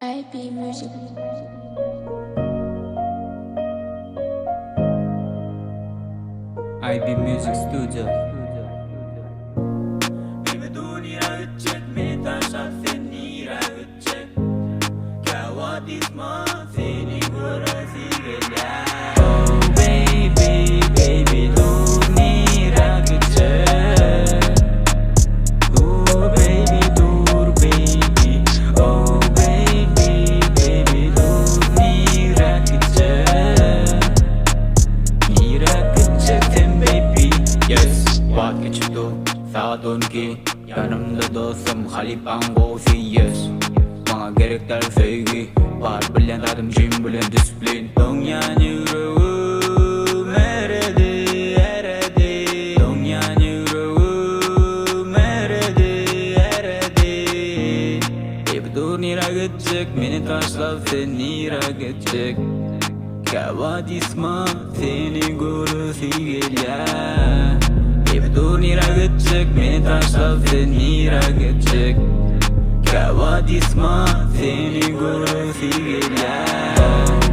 IP Music. IB Music Studio. بدوني رجعت متعشر سني رجعت كواديس ما فيني وراسي قلع. Oh baby baby دوني رجعت. Oh baby دور baby. Oh baby baby دوني رجعت. Ni ragıcaktin baby. Yes vazgeçti saat 12 yanımda dostum Halip Angosi. Yes bana gerekler sevgi var bilen adım jim bilen disiplin. Dünyanın yüreğim eredi eredi. Dünyanın yüreğim eredi eredi. Hep dur nira gidecek beni taşlar sen nira gidecek. Kavadis ma seni görürsü gelir. Hep dur nira gidecek beni taşlar sen nira gidecek. Kavadis ma seni görürsü gelir.